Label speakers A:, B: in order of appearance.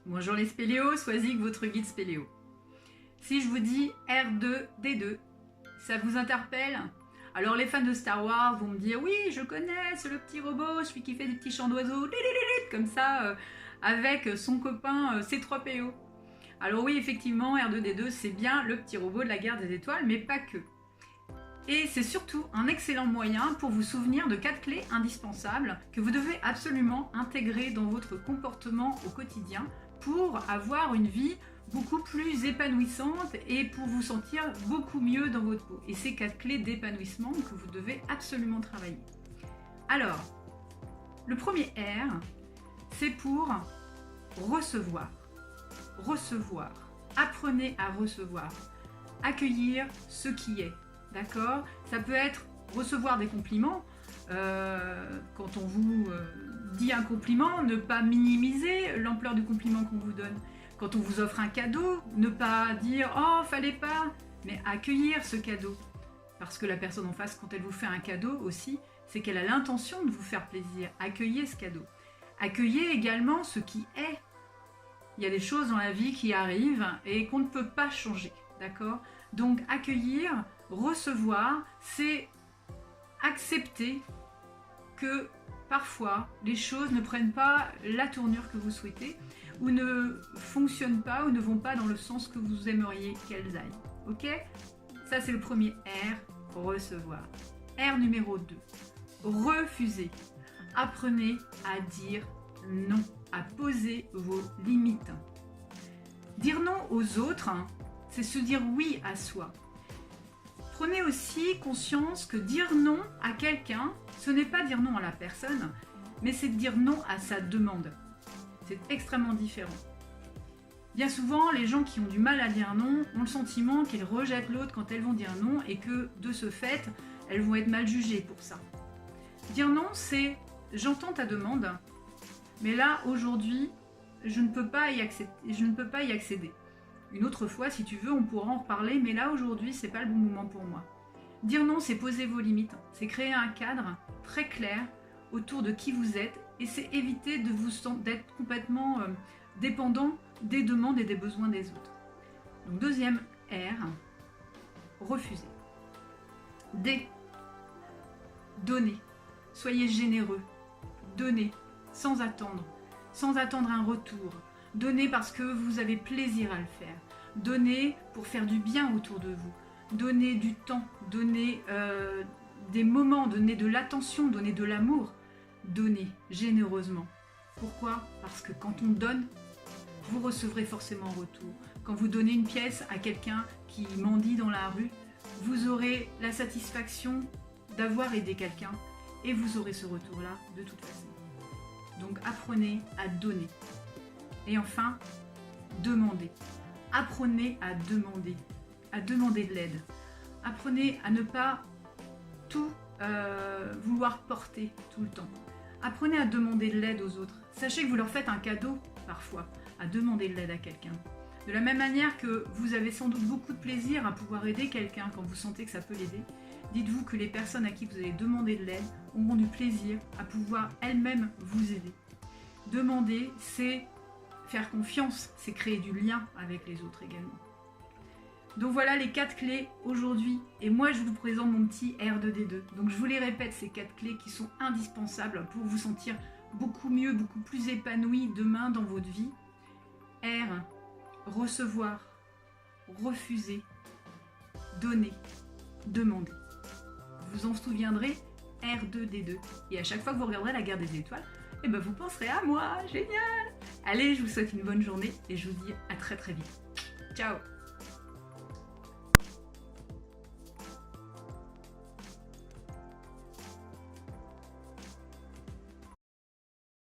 A: Bonjour les spéléos, Swazik, votre guide spéléo. Si je vous dis R2D2, ça vous interpelle? Alors les fans de Star Wars vont me dire oui, je connais, c'est le petit robot, celui qui fait des petits chants d'oiseaux, comme ça, avec son copain C3PO. Alors oui, effectivement, R2D2, c'est bien le petit robot de la guerre des étoiles, mais pas que. Et c'est surtout un excellent moyen pour vous souvenir de 4 clés indispensables que vous devez absolument intégrer dans votre comportement au quotidien pour avoir une vie beaucoup plus épanouissante et pour vous sentir beaucoup mieux dans votre peau. Et ces 4 clés d'épanouissement que vous devez absolument travailler. Alors, le premier R, c'est pour recevoir. Recevoir. Apprenez à recevoir. Accueillir ce qui est. D'accord? Ça peut être recevoir des compliments. Quand on vous dit un compliment, ne pas minimiser l'ampleur du compliment qu'on vous donne. Quand on vous offre un cadeau, ne pas dire « Oh, fallait pas !» mais accueillir ce cadeau. Parce que la personne en face, quand elle vous fait un cadeau aussi, c'est qu'elle a l'intention de vous faire plaisir. Accueillez ce cadeau. Accueillez également ce qui est. Il y a des choses dans la vie qui arrivent et qu'on ne peut pas changer. D'accord? Donc accueillir, recevoir, c'est accepter que parfois les choses ne prennent pas la tournure que vous souhaitez ou ne fonctionnent pas ou ne vont pas dans le sens que vous aimeriez qu'elles aillent. Ok? Ça c'est le premier R, recevoir. R numéro 2, refuser. Apprenez à dire non, à poser vos limites. Dire non aux autres, c'est se dire oui à soi. Prenez aussi conscience que dire non à quelqu'un, ce n'est pas dire non à la personne, mais c'est dire non à sa demande. C'est extrêmement différent. Bien souvent, les gens qui ont du mal à dire non ont le sentiment qu'ils rejettent l'autre quand elles vont dire non et que, de ce fait, elles vont être mal jugées pour ça. Dire non, c'est « j'entends ta demande, mais là, aujourd'hui, je ne peux pas y accéder. Une autre fois, si tu veux, on pourra en reparler, mais là, aujourd'hui, c'est pas le bon moment pour moi. » Dire non, c'est poser vos limites, c'est créer un cadre très clair autour de qui vous êtes et c'est éviter d'être complètement dépendant des demandes et des besoins des autres. Donc, deuxième R, refuser. D, donner. Soyez généreux. Donnez sans attendre un retour. Donnez parce que vous avez plaisir à le faire. Donnez pour faire du bien autour de vous. Donnez du temps, donnez des moments, donnez de l'attention, donnez de l'amour. Donnez généreusement. Pourquoi? Parce que quand on donne, vous recevrez forcément en retour. Quand vous donnez une pièce à quelqu'un qui mendie dans la rue, vous aurez la satisfaction d'avoir aidé quelqu'un et vous aurez ce retour-là de toute façon. Donc apprenez à donner. Et enfin, demandez. Apprenez à demander de l'aide. Apprenez à ne pas tout vouloir porter tout le temps. Apprenez à demander de l'aide aux autres. Sachez que vous leur faites un cadeau, parfois, à demander de l'aide à quelqu'un. De la même manière que vous avez sans doute beaucoup de plaisir à pouvoir aider quelqu'un quand vous sentez que ça peut l'aider, dites-vous que les personnes à qui vous allez demander de l'aide auront du plaisir à pouvoir elles-mêmes vous aider. Demander, c'est faire confiance, c'est créer du lien avec les autres également. Donc voilà les 4 clés aujourd'hui. Et moi, je vous présente mon petit R2D2. Donc je vous les répète, ces 4 clés qui sont indispensables pour vous sentir beaucoup mieux, beaucoup plus épanoui demain dans votre vie. R, recevoir, refuser, donner, demander. Vous en souviendrez, R2D2. Et à chaque fois que vous regarderez la guerre des étoiles, eh ben vous penserez à moi. Génial! Allez, je vous souhaite une bonne journée et je vous dis à très très vite. Ciao!